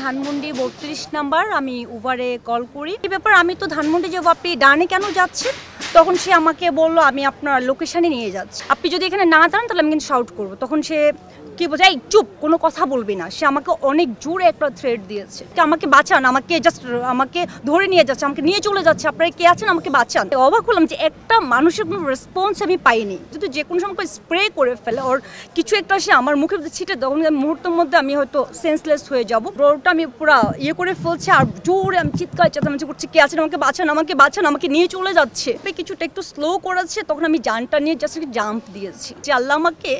Dhanmondi ৩২ number. আমি উবারে call করি। এই ব্যাপার আমি তো ধানমন্ডি যাবো, আপনি ডানে কেন যাচ্ছেন? তখন সে আমাকে বলল আমি আপনার লোকেশানে নিয়ে যাচ্ছি, আপনি যদি এখানে না দাঁড়ান তাহলে আমি কিন্তু শাউট করবো। তখন সে কি বলছে, এই চুপ, কোনো কথা বলবি না। সে আমাকে অনেক জোরে একটা থ্রেট দিয়েছে, আমাকে বাঁচান, আমাকে ধরে নিয়ে যাচ্ছে, আমাকে নিয়ে চলে যাচ্ছে, আপনারা কে আছেন, আমাকে বাঁচান। অবাক হলাম যে একটা মানুষের কোনো রেসপন্স আমি পাইনি। যদি যে কোনো সময় স্প্রে করে ফেলে ওর কিছু একটা সে আমার মুখের মধ্যে ছিটে, তখন মুহূর্তের মধ্যে আমি হয়তো সেন্সলেস হয়ে যাবো। রোডটা আমি পুরো করে ফেলছে আর জোরে আমি চিৎকার চেঁচামেচি করছি, কে আছেন, আমাকে বাঁচান, আমাকে বাঁচান, আমাকে নিয়ে চলে যাচ্ছে। কিছুটা একটু স্লো করেছে, তখন আমি জানটা নিয়ে জাস্ট জাম্প দিয়েছি যে আল্লাহ আমাকে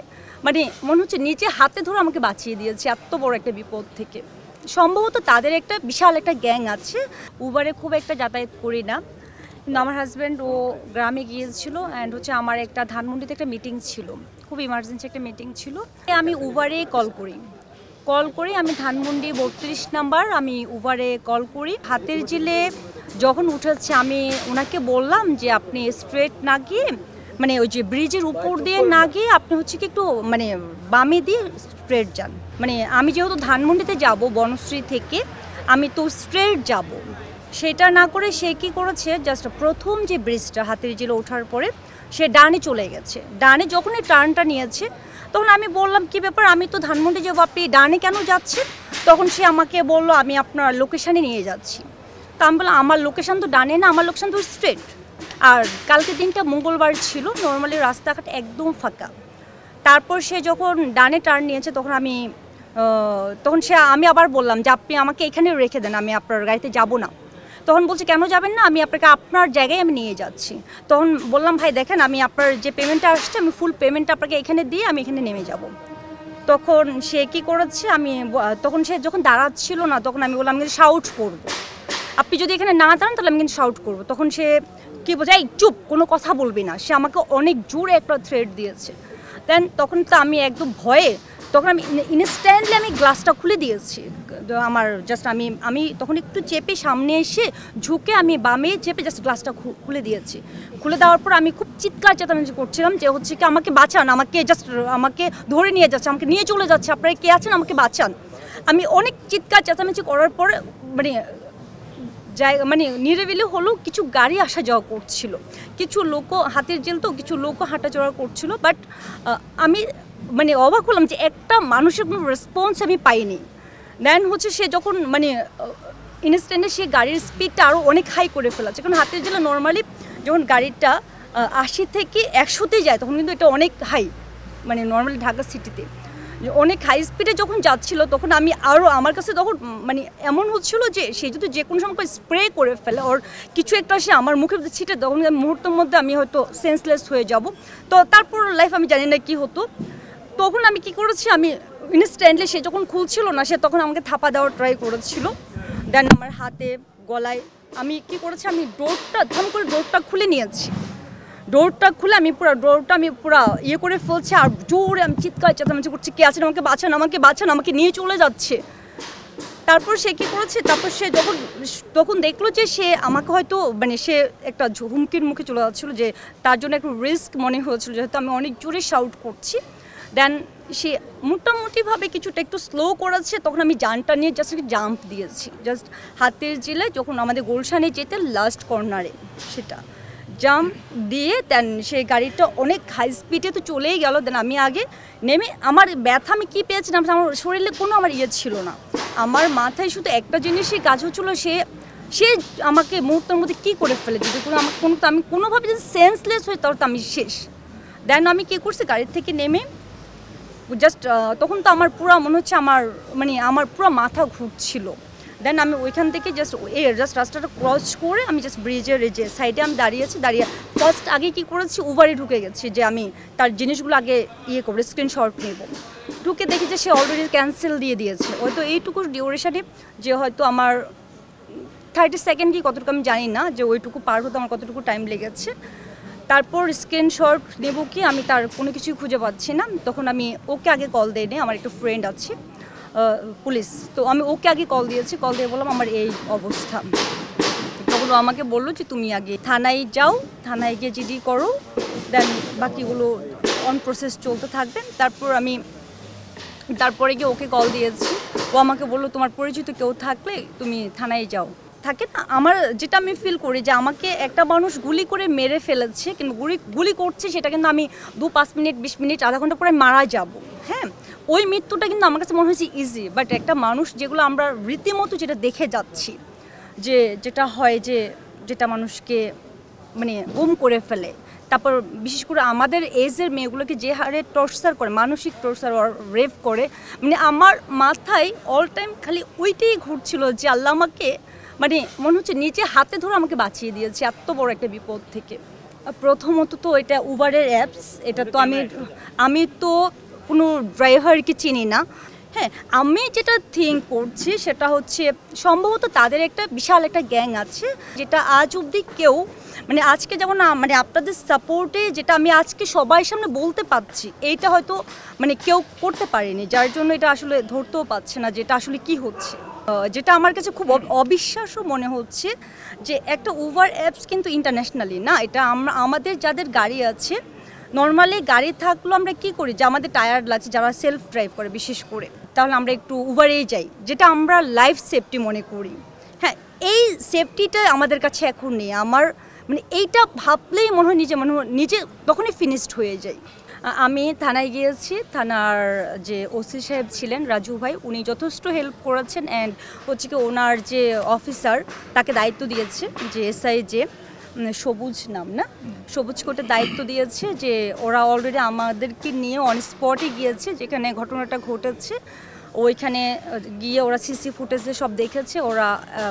মনে হচ্ছে নিজে হাতে ধরে আমাকে বাঁচিয়ে দিয়েছে এত বড় একটা বিপদ থেকে। সম্ভবত তাদের একটা বিশাল একটা গ্যাং আছে। উবারে খুব একটা যাতায়াত করি না, কিন্তু আমার হাজব্যান্ড ও গ্রামে গিয়েছিল অ্যান্ড আমার একটা ধানমন্ডিতে একটা মিটিং ছিল, খুব ইমার্জেন্সি একটা মিটিং ছিল। আমি উবারে কল করি আমি ধানমন্ডি ৩২ নাম্বার। আমি উবারে কল করি। হাতের জিলে যখন উঠেছে আমি ওনাকে বললাম যে আপনি স্ট্রেট না গিয়ে ওই যে ব্রিজের উপর দিয়ে না গিয়ে আপনি কি একটু বামে দিয়ে স্ট্রেট যান। আমি যেহেতু ধানমন্ডিতে যাব বনশ্রী থেকে, আমি তো স্ট্রেট যাব, সেটা না করে সে কি করেছে, জাস্ট প্রথম যে ব্রিজটা হাতের জিলে ওঠার পরে সে ডানে চলে গেছে। ডানে যখন এই টার্নটা নিয়েছে তখন আমি বললাম কি ব্যাপার, আমি তো ধানমন্ডি যাবো, আপনি ডানে কেন যাচ্ছেন? তখন সে আমাকে বললো আমি আপনার লোকেশানে নিয়ে যাচ্ছি। তা আমি বললাম আমার লোকেশান তো ডানে না, আমার লোকেশান তো স্ট্রেট। আর কালকে দিনটা মঙ্গলবার ছিল, নর্মালি রাস্তাঘাট একদম ফাঁকা। তারপর সে যখন ডানে টার্ন নিয়েছে তখন আমি আবার বললাম যে আপনি আমাকে এখানে রেখে দেন, আমি আপনার গাড়িতে যাব না। তখন বলছে কেন যাবেন না, আমি আপনাকে আপনার জায়গায় আমি নিয়ে যাচ্ছি। তখন বললাম ভাই দেখেন, আমি আপনার যে পেমেন্টটা আসছে আমি ফুল পেমেন্টটা আপনাকে এখানে দিয়ে আমি এখানে নেমে যাব। তখন সে কি করেছে, তখন সে যখন দাঁড়াচ্ছিল না তখন আমি বললাম আমি শাউট করবো, আপনি যদি এখানে না দাঁড়ান তাহলে আমি কিন্তু শাউট করবো। তখন সে কি বলছে, এই চুপ, কোনো কথা বলবি না। সে আমাকে অনেক জোরে একটা থ্রেট দিয়েছে। তখন তো আমি একদম ভয়ে, তখন আমি ইনস্ট্যান্টলি আমি গ্লাসটা খুলে দিয়েছি। আমি তখন একটু চেপে সামনে এসে ঝুঁকে আমি বামে চেপে জাস্ট গ্লাসটা খুলে দিয়েছি। খুলে দেওয়ার পর আমি খুব চিৎকার চেঁচামেচি করছিলাম যে কি আমাকে বাঁচান, আমাকে ধরে নিয়ে যাচ্ছে, আমাকে নিয়ে চলে যাচ্ছে, আপনারা কে আছেন, আমাকে বাঁচান। আমি অনেক চিৎকার চেঁচামেচি করার পরে নিরিবিলি হলেও কিছু গাড়ি আসা যাওয়া করছিল, কিছু লোকও হাতের জেল তো কিছু লোকও হাঁটাচড়া করছিল। বাট আমি অবাক হলাম যে একটা মানুষের কোনো রেসপন্স আমি পাইনি। দেন সে যখন ইনস্ট্যান্টে সে গাড়ির স্পিডটা আরও অনেক হাই করে ফেলেছে, কারণ হাতের জেলে নর্মালি যখন গাড়িটা 80 থেকে 100-তেই যায় তখন কিন্তু এটা অনেক হাই, নর্মালি ঢাকা সিটিতে অনেক হাই স্পিডে যখন যাচ্ছিল তখন আমি আরও আমার কাছে তখন এমন হচ্ছিল যে সে যদি যে কোনো সময় স্প্রে করে ফেলে ওর কিছু একটা সে আমার মুখের মধ্যে ছিটে, তখন মুহূর্তের মধ্যে আমি হয়তো সেন্সলেস হয়ে যাব। তো তারপর লাইফ আমি জানি না কি হতো। তখন আমি কি করেছি, আমি ইনস্ট্যান্টলি সে যখন খুলছিল না সে তখন আমাকে থাপা দেওয়ার ট্রাই করেছিল। দেন আমার হাতে গলায় আমি কি করেছি, আমি ধম করে ডোরটা খুলে নিয়েছি। ডোরটা খুলে আমি পুরো করে ফেলছি আর জোরে আমি চিৎকার চেঁচামেচি করছি, কে আছেন, আমাকে বাঁচান, আমাকে বাঁচান, আমাকে নিয়ে চলে যাচ্ছে। তারপর সে কী করেছে, তারপর সে তখন দেখলো যে সে আমাকে হয়তো সে একটা হুমকির মুখে চলে যাচ্ছিলো, যে তার জন্য একটু রিস্ক মনে হয়েছিল যেহেতু আমি অনেক জোরে শাউট করছি। দেন সে মোটামুটিভাবে কিছুটা একটু স্লো করেছে, তখন আমি জানটা নিয়ে জাস্ট জাম্প দিয়েছি, জাস্ট হাতের জিলে যখন আমাদের গুলশানে যেতে লাস্ট কর্নারে সেটা জাম্প দিয়ে। দেন সেই গাড়িটা অনেক হাই স্পিডে তো চলেই গেল। দেন আমি আগে নেমে আমার ব্যথা আমি কী পেয়েছিলাম, আমার শরীরে কোনো আমার ছিল না, আমার মাথায় শুধু একটা জিনিসই কাজ হচ্ছিলো, সে আমাকে মুহূর্তের মধ্যে কী করে ফেলে, যদি আমি কোনোভাবে যদি সেন্সলেস হই তাহলে তো আমি শেষ। দেন আমি কী করছি, গাড়ির থেকে নেমে জাস্ট তখন তো আমার পুরো মনে হচ্ছে আমার পুরো মাথা ঘুরছিল। দেন আমি ওইখান থেকে জাস্ট রাস্তাটা ক্রস করে আমি জাস্ট ব্রিজের যে সাইডে আমি দাঁড়িয়ে ফার্স্ট আগে কি করেছি, উবারে ঢুকে গেছি যে আমি তার জিনিসগুলো আগে করবো, স্ক্রিনশট নেব। ঢুকে দেখি যে সে অলরেডি ক্যান্সেল দিয়ে দিয়েছে। হয়তো এইটুকু ডিউরেশনে যে হয়তো আমার 30 সেকেন্ড কি কতটুকু আমি জানি না, যে ওইটুকু পার হতে আমার কতটুকু টাইম লেগেছে। তারপর স্ক্রিনশট নেব কি, আমি তার কোনো কিছুই খুঁজে পাচ্ছি না। তখন আমি ওকে আগে কল দিই নি, আমার একটা ফ্রেন্ড আছে পুলিশ, তো আমি ওকে আগে কল দিয়ে বললাম আমার এই অবস্থা। তখন ও আমাকে বললো যে তুমি আগে থানায় যাও, থানায় গিয়ে জিডি করো, দেন বাকিগুলো অন প্রসেস চলতে থাকবেন। তারপর আমি তারপরে গিয়ে ওকে কল দিয়েছি, ও আমাকে বললো তোমার পরিচিত কেউ থাকলে তুমি থানায় যাও। থাকে না, আমার যেটা আমি ফিল করি যে আমাকে একটা মানুষ গুলি করে মেরে ফেলেছে, কিন্তু গুলি করছে সেটা কিন্তু আমি 2-5 মিনিট 20 মিনিট আধা ঘন্টা পরে মারা যাব। হ্যাঁ, ওই মৃত্যুটা কিন্তু আমার কাছে মনে হয়েছে ইজি, বাট একটা মানুষ যেগুলো আমরা রীতিমতো যেটা দেখে যাচ্ছি, যে যেটা হয় যে যেটা মানুষকে মানে গুম করে ফেলে, তারপর বিশেষ করে আমাদের এজের মেয়েগুলোকে যে হারে টর্চার করে, মানসিক টর্চার রেপ করে, মানে আমার মাথায় অল টাইম খালি ওইটাই ঘুরছিল যে আল্লাহ আমাকে মানে মনে হচ্ছে নিজে হাতে ধরে আমাকে বাঁচিয়ে দিয়েছে এত বড় একটা বিপদ থেকে। প্রথমত তো এটা উবারের অ্যাপস, এটা তো আমি তো কোনো ড্রাইভারকে চিনি না। হ্যাঁ, আমি যেটা থিঙ্ক করছি সেটা হচ্ছে সম্ভবত তাদের একটা বিশাল একটা গ্যাং আছে, যেটা আজ অবধি কেউ মানে আজকে যেমন মানে আপনাদের সাপোর্টে যেটা আমি আজকে সবাই সামনে বলতে পারছি, এইটা হয়তো মানে কেউ করতে পারেনি, যার জন্য এটা আসলে ধরতেও পারছে না যেটা আসলে কি হচ্ছে। যেটা আমার কাছে খুব অবিশ্বাস্য মনে হচ্ছে যে একটা উবার অ্যাপস কিন্তু ইন্টারন্যাশনালি না, এটা আমাদের যাদের গাড়ি আছে, নর্মালি গাড়ি থাকলেও আমরা কি করি যে আমাদের টায়ার লাগছে, যারা সেলফ ড্রাইভ করে বিশেষ করে, তাহলে আমরা একটু উবারেই যাই, যেটা আমরা লাইফ সেফটি মনে করি। হ্যাঁ, এই সেফটিটা আমাদের কাছে এখন নেই। আমার মানে এইটা ভাবলেই মনে হয় নিজে তখনই ফিনিশড হয়ে যায়। আমি থানায় গিয়েছি, থানার যে ওসি সাহেব ছিলেন রাজু ভাই, উনি যথেষ্ট হেল্প করেছেন, অ্যান্ড হচ্ছে কি ওনার যে অফিসার তাকে দায়িত্ব দিয়েছে, যে এসআই যে সবুজ নাম না, সবুজ কোর্টের দায়িত্ব দিয়েছে যে ওরা অলরেডি আমাদেরকে নিয়ে অন স্পটে গিয়েছে যেখানে ঘটনাটা ঘটেছে, ওইখানে গিয়ে ওরা সিসি ফুটেজে সব দেখেছে। ওরা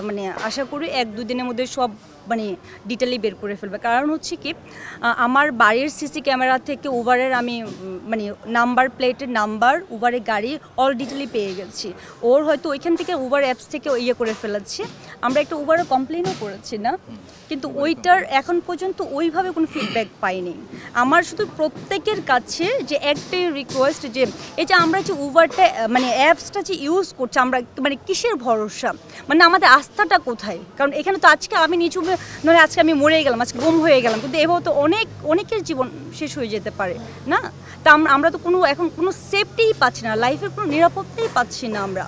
মানে আশা করি 1-2 দিনের মধ্যে সব মানে ডিটেলি বের করে ফেলবে। কারণ হচ্ছে কি আমার বাড়ির সিসি ক্যামেরা থেকে উবারের আমি মানে নাম্বার প্লেটের নাম্বার, উবারের গাড়ি অল ডিটেলি পেয়ে গেছি। ওর হয়তো ওইখান থেকে উবার অ্যাপস থেকে ইয়ে করে ফেলেছে। আমরা একটা উবারের কমপ্লেনও করেছি না, কিন্তু ওইটার এখন পর্যন্ত ওইভাবে কোনো ফিডব্যাক পাইনি। আমার শুধু প্রত্যেকের কাছে যে একটাই রিকোয়েস্ট, যে এই যে আমরা যে উবারটা মানে অ্যাপসটা যে ইউজ করছি, আমরা মানে কিসের ভরসা, মানে আমাদের আস্থাটা কোথায়? কারণ এখানে তো আজকে আমি নিচু নয়, আজকে আমি মরে গেলাম, আজকে গুম হয়ে গেলাম, কিন্তু এভাবে তো অনেকের জীবন শেষ হয়ে যেতে পারে না। তা আমরা তো এখন কোনো সেফটিই পাচ্ছি না, লাইফের কোনো নিরাপত্তাই পাচ্ছি না আমরা।